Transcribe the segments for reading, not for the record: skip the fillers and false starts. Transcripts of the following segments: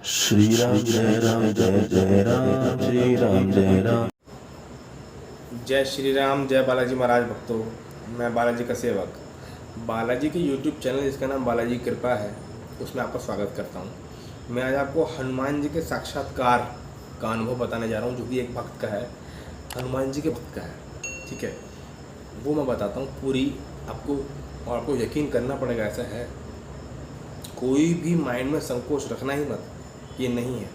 श्री राम जय राम जय जय राम श्री राम जय राम। जय श्री राम, जय बालाजी महाराज भक्तों। मैं बालाजी का सेवक बालाजी के YouTube चैनल जिसका नाम बालाजी कृपा है उसमें आपका स्वागत करता हूँ। मैं आज आपको हनुमान जी के साक्षात्कार का अनुभव बताने जा रहा हूँ, जो कि एक भक्त का है, हनुमान जी के भक्त का है। ठीक है, वो मैं बताता हूँ पूरी आपको, और आपको यकीन करना पड़ेगा। ऐसा है, कोई भी माइंड में संकोच रखना ही मत, ये नहीं है,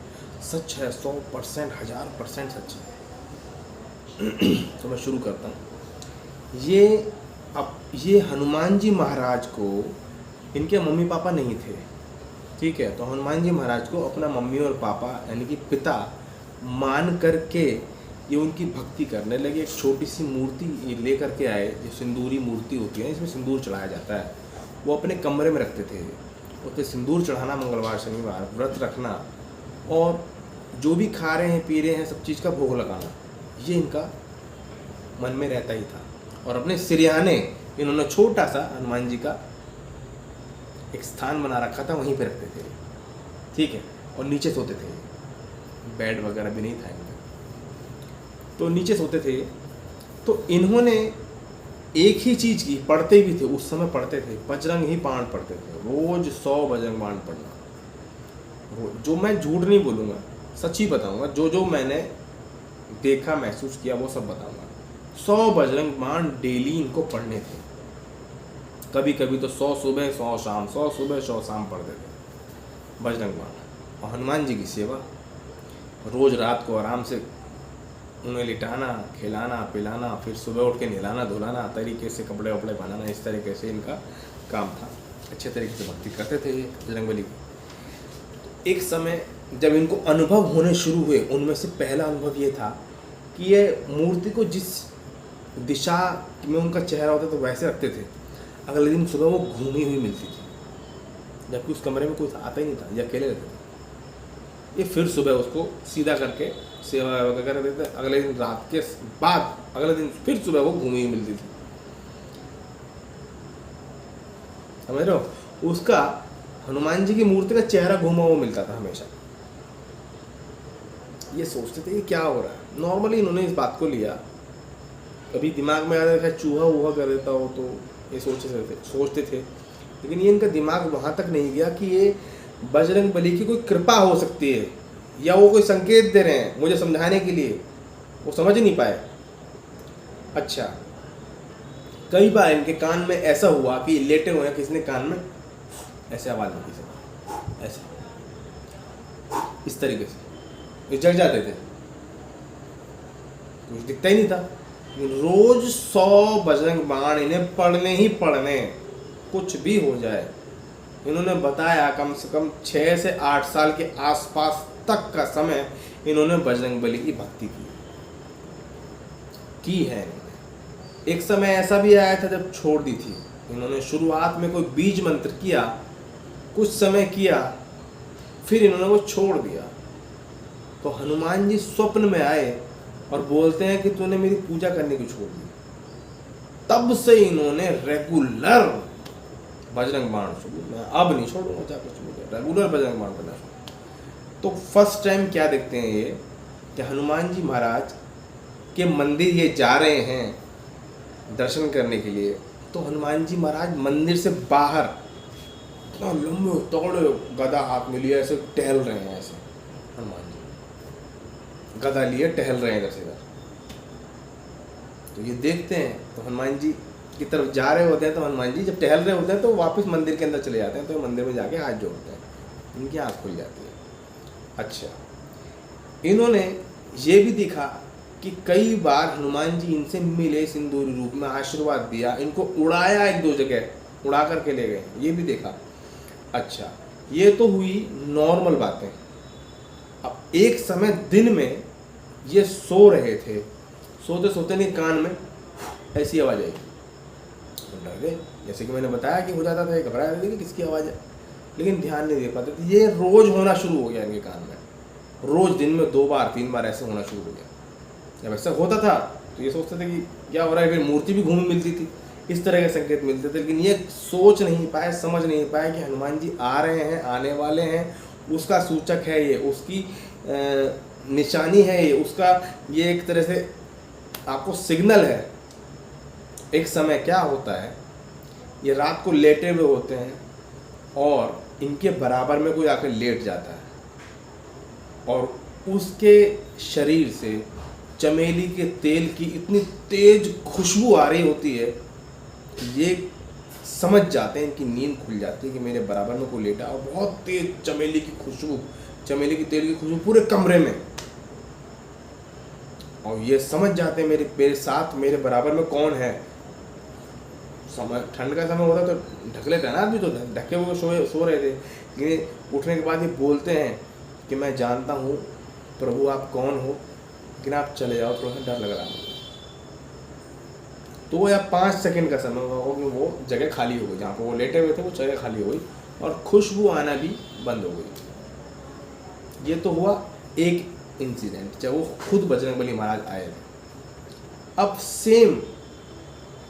सच है, 100%, 1000% सच है। तो मैं शुरू करता हूँ। ये हनुमान जी महाराज को, इनके मम्मी पापा नहीं थे, ठीक है। तो हनुमान जी महाराज को अपना मम्मी और पापा यानी कि पिता मान करके ये उनकी भक्ति करने लगे। एक छोटी सी मूर्ति ले करके आए, जो सिंदूरी मूर्ति होती है, इसमें सिंदूर चढ़ाया जाता है, वो अपने कमरे में रखते थे। उसमें सिंदूर चढ़ाना, मंगलवार शनिवार व्रत रखना, और जो भी खा रहे हैं पी रहे हैं सब चीज़ का भोग लगाना, ये इनका मन में रहता ही था। और अपने सिरहाने इन्होंने छोटा सा हनुमान जी का एक स्थान बना रखा था, वहीं पे रखते थे, ठीक है। और नीचे सोते थे, बेड वगैरह भी नहीं था इनका, तो नीचे सोते थे। तो इन्होंने एक ही चीज़ की, पढ़ते भी थे, उस समय पढ़ते थे, बजरंग ही बाण पढ़ते थे, रोज 100 बजरंग बाण पढ़ना। जो मैं झूठ नहीं बोलूँगा, सच ही बताऊँगा, जो मैंने देखा महसूस किया वो सब बताऊँगा। 100 बजरंग बाण डेली इनको पढ़ने थे। कभी कभी तो 100 सुबह 100 शाम, 100 सुबह 100 शाम पढ़ते थे बजरंग बाण। और हनुमान जी की सेवा, रोज़ रात को आराम से उन्हें लिटाना, खिलाना पिलाना, फिर सुबह उठ के नहलाना धुलाना, तरीके से कपड़े वपड़े बनाना, इस तरीके से इनका काम था। अच्छे तरीके से भक्ति करते थे बजरंगबली की। एक समय जब इनको अनुभव होने शुरू हुए, उनमें से पहला अनुभव ये था कि ये मूर्ति को जिस दिशा में उनका चेहरा होता तो वैसे रखते थे, अगले दिन सुबह वो घूमी हुई मिलती थी, जबकि उस कमरे में कोई आता ही नहीं था, ये अकेले रहते थे। ये फिर सुबह उसको सीधा करके सेवा वगैरह कर देते, अगले दिन रात के बाद अगले दिन फिर सुबह वो घूमी हुई मिलती थी, समझ रहे हो। उसका हनुमान जी की मूर्ति का चेहरा घूमा हुआ मिलता था हमेशा। ये सोचते थे ये क्या हो रहा है। नॉर्मली इन्होंने इस बात को लिया, कभी दिमाग में आया था चूहा वूहा कर देता हो तो ये सोचते थे, लेकिन ये इनका दिमाग वहाँ तक नहीं गया कि ये बजरंगबली की कोई कृपा हो सकती है, या वो कोई संकेत दे रहे हैं मुझे समझाने के लिए, वो समझ नहीं पाए। अच्छा, कई बार इनके कान में ऐसा हुआ कि लेटे हुए हैं, किसी ने कान में ऐसे आवाज़ दी, किसी ऐसे इस तरीके से, ये जग जाते थे, कुछ दिखता ही नहीं था। रोज 100 बजरंग बाण इन्हें पढ़ने ही पढ़ने, कुछ भी हो जाए। इन्होंने बताया कम से कम 6 से 8 साल के आसपास तक का समय इन्होंने बजरंगबली की भक्ति की है इन्होंने। एक समय ऐसा भी आया था जब छोड़ दी थी इन्होंने। शुरुआत में कोई बीज मंत्र किया, कुछ समय किया, फिर इन्होंने वो छोड़ दिया। तो हनुमान जी स्वप्न में आए और बोलते हैं कि तूने मेरी पूजा करने की छोड़ दी। तब से इन्होंने रेगुलर बजरंग बाण शुरू, मैं अब नहीं छोड़ूंगा, क्या कुछ मुझे रेगुलर बजरंग बाण करना शुरू। तो फर्स्ट टाइम क्या देखते हैं ये कि हनुमान जी महाराज के मंदिर ये जा रहे हैं दर्शन करने के लिए। तो हनुमान जी महाराज मंदिर से बाहर इतना लंबे तगड़े गदा हाथ में लिए ऐसे टहल रहे हैं, ऐसे हनुमान जी गदा लिए टहल रहे हैं इधर से इधर। तो ये देखते हैं, तो हनुमान जी की तरफ जा रहे होते हैं, तो हनुमान जी जब टहल रहे होते हैं तो वापस मंदिर के अंदर चले जाते हैं। तो मंदिर में जाके हाथ जोड़ते हैं, इनकी आँख खुल जाती है। अच्छा, इन्होंने ये भी दिखा कि कई बार हनुमान जी इनसे मिले, सिंदूरी रूप में आशीर्वाद दिया, इनको उड़ाया, 1-2 जगह उड़ा करके ले गए, ये भी देखा। अच्छा, ये तो हुई नॉर्मल बातें। अब एक समय दिन में ये सो रहे थे, सोते सोते नहीं कान में ऐसी आवाज़ आई, डर गए। जैसे कि मैंने बताया कि हो जाता था, ये घबरा जाते थे कि किसकी आवाज़ है, लेकिन ध्यान नहीं दे पाते थे। ये रोज़ होना शुरू हो गया इनके कान में, रोज़ दिन में 2 बार 3 बार ऐसे होना शुरू हो गया। जब ऐसा होता था तो ये सोचते थे कि क्या हो रहा है, फिर मूर्ति भी घूमी मिलती थी, इस तरह के संकेत मिलते थे। लेकिन ये सोच नहीं पाए, समझ नहीं पाए कि हनुमान जी आ रहे हैं, आने वाले हैं, उसका सूचक है ये, उसकी निशानी है ये, उसका ये एक तरह से आपको सिग्नल है। एक समय क्या होता है, ये रात को लेटे हुए होते हैं और इनके बराबर में कोई आकर लेट जाता है और उसके शरीर से चमेली के तेल की इतनी तेज खुशबू आ रही होती है कि ये समझ जाते हैं, इनकी नींद खुल जाती है कि मेरे बराबर में कोई लेटा और बहुत तेज चमेली की खुशबू, चमेली की तेल की खुशबू पूरे कमरे में, और ये समझ जाते हैं मेरे साथ मेरे बराबर में कौन है। समय ठंड का समय होता तो ढक लेते हैं ना आदमी, तो ढके हुए सो रहे थे, लेकिन उठने के बाद ये बोलते हैं कि मैं जानता हूँ प्रभु आप कौन हो, लेकिन आप चले जाओ, थोड़ा सा डर लग रहा है। तो वो या 5 सेकंड का समय होगा कि वो जगह खाली हो गई, जहाँ पर वो लेटे हुए थे वो जगह खाली हो गई और खुशबू आना भी बंद हो गई। ये तो हुआ एक इंसिडेंट, जब वो खुद बजरंगबली महाराज आए थे। अब सेम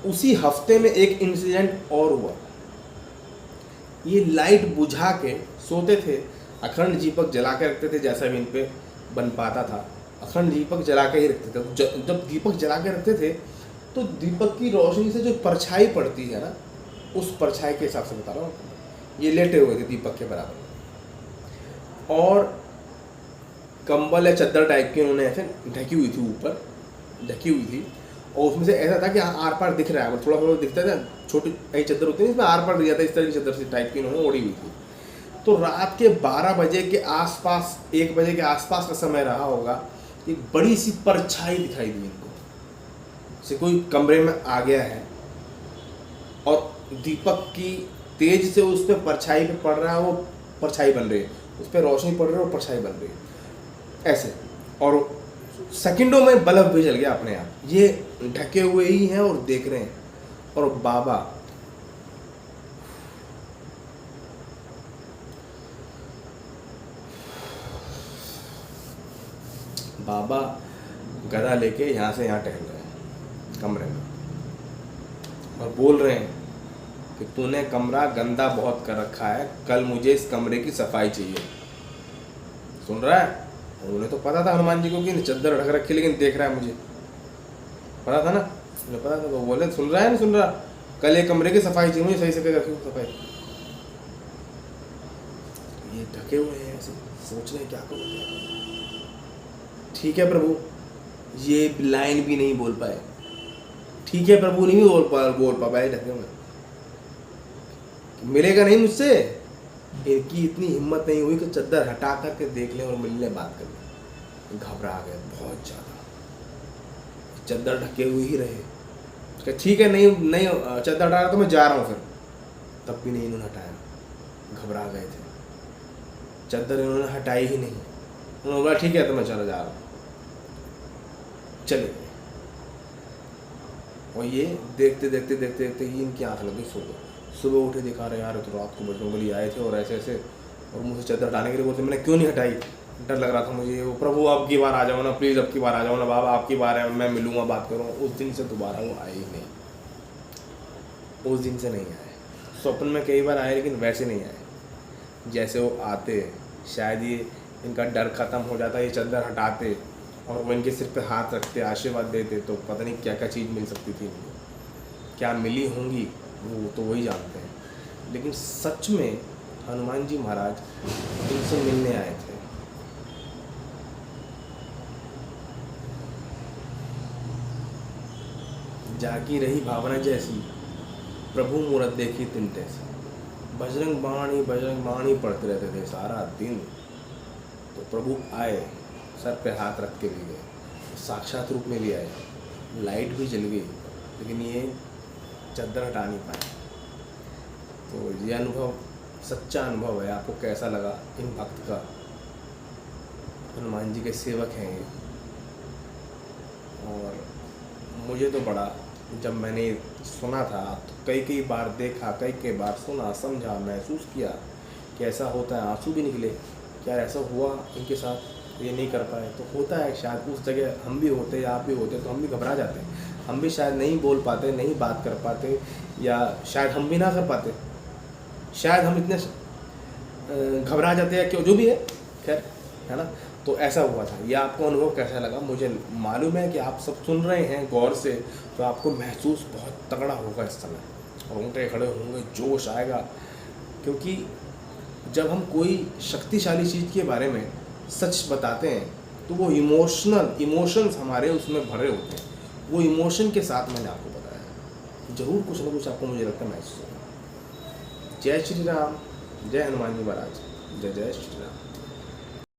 उसी हफ्ते में एक इंसिडेंट और हुआ। ये लाइट बुझा के सोते थे, अखंड दीपक जला के रखते थे, जैसा भी इन पे बन पाता था अखंड दीपक जला के ही रखते थे। जब दीपक जला के रखते थे तो दीपक की रोशनी से जो परछाई पड़ती है ना, उस परछाई के हिसाब से बता रहा हूँ। ये लेटे हुए थे दीपक के बराबर और कंबल या चद्दर टाइप की उन्होंने ऐसे ढकी हुई थी, ऊपर ढकी हुई थी, और उसमें से ऐसा था कि आर पार दिख रहा है, थोड़ा थोड़ा दिखता था। छोटी एक चद्दर होती है इसमें आर पार दिख जाता है, इस तरह की चद्दर से टाइप की उन्होंने ओढ़ी हुई थी। तो रात के 12 बजे के आसपास, 1 बजे के आसपास का समय रहा होगा, एक बड़ी सी परछाई दिखाई दी इनको, से कोई कमरे में आ गया है और दीपक की तेज से उस पर परछाई पे पड़ रहा है, वो परछाई बन रही है, उस पर रोशनी पड़ रही है और परछाई बन रही है ऐसे, और सेकंडों में बल्ब भी जल गया अपने आप। ये ढके हुए ही हैं और देख रहे हैं, और बाबा गदा लेके यहाँ से यहाँ टहल रहे हैं कमरे में और बोल रहे हैं कि तूने कमरा गंदा बहुत कर रखा है, कल मुझे इस कमरे की सफाई चाहिए। सुन रहा है? उन्हें तो पता था हनुमान जी को कि चद्दर ढक रखी, लेकिन देख रहा है, मुझे पता था ना, मुझे पता था। तो बोले सुन रहा है नहीं सुन रहा, कल एक कमरे की सफाई चाहिए मुझे, सही से रखी सफाई। ये ढके हुए हैं ऐसे, सोच रहे हैं क्या करूँ। ठीक है प्रभु, ये लाइन भी नहीं बोल पाए, ठीक है प्रभु नहीं बोल पाए ढके हुए, मिलेगा नहीं मुझसे। इनकी इतनी हिम्मत नहीं हुई कि चद्दर हटा करके देख लें और मिलने बात कर लें। घबरा गए बहुत ज़्यादा, चद्दर ढके हुए ही रहे। ठीक है नहीं चद्दर हटा रहा तो मैं जा रहा हूँ फिर, तब भी नहीं इन्होंने हटाया। घबरा गए थे, चद्दर इन्होंने हटाई ही नहीं। उन्होंने बोला ठीक है तो मैं चला जा रहा हूँ, चले गए। और ये देखते देखते देखते देखते ही इनकी आँख लग गई, सो गए। सुबह उठे दिखा रहे यार तो रात को बजरंगबली आए थे और ऐसे ऐसे, और मुझे चद्दर हटाने के लिए बोलते, मैंने क्यों नहीं हटाई, डर लग रहा था मुझे। वो प्रभु अब की बार आ जाओ ना प्लीज़, अब की बार आ जाओ ना बाबा, आपकी बार है, मैं मिलूँगा बात करूँ। उस दिन से दोबारा वो आए ही नहीं, उस दिन से नहीं आए। स्वप्न में कई बार आए लेकिन वैसे नहीं आए जैसे वो आते। शायद ये इनका डर ख़त्म हो जाता, ये चद्दर हटाते और वो इनके सिर पे हाथ रखते, आशीर्वाद देते, तो पता नहीं क्या क्या चीज़ मिल सकती थी इनको, क्या मिली होंगी वो तो वही जानते हैं। लेकिन सच में हनुमान जी महाराज इनसे मिलने आए थे। जागी रही भावना जैसी, प्रभु मूरत देखी तिन तैसी। बजरंग बाणी पढ़ते रहते थे सारा दिन। तो प्रभु आए, सर पे हाथ रख के भी गए, साक्षात रूप में भी आए, लाइट भी जल गई, लेकिन ये चद्दर हटा नहीं पाए। तो ये अनुभव सच्चा अनुभव है। आपको कैसा लगा इन भक्त का? हनुमान जी के सेवक हैं ये। और मुझे तो बड़ा, जब मैंने सुना था तो कई बार देखा, कई बार सुना, समझा, महसूस किया कि ऐसा होता है। आंसू भी निकले, क्या ऐसा हुआ इनके साथ, ये नहीं कर पाए। तो होता है, शायद उस जगह हम भी होते या आप भी होते तो हम भी घबरा जाते, हम भी शायद नहीं बोल पाते, नहीं बात कर पाते, या शायद हम भी ना कर पाते। शायद हम इतने घबरा जाते हैं, क्यों जो भी है, खैर, है ना। तो ऐसा हुआ था। ये आपको अनुभव कैसा लगा? मुझे मालूम है कि आप सब सुन रहे हैं गौर से, तो आपको महसूस बहुत तगड़ा होगा इस समय, रोंगटे खड़े होंगे, जोश आएगा, क्योंकि जब हम कोई शक्तिशाली चीज़ के बारे में सच बताते हैं तो वो इमोशंस हमारे उसमें भरे होते हैं। वो इमोशन के साथ मैंने आपको बताया, ज़रूर कुछ ना कुछ आपको, मुझे लगता है, महसूस होगा। जय श्री राम, जय हनुमान जी महाराज, जय जय श्री राम।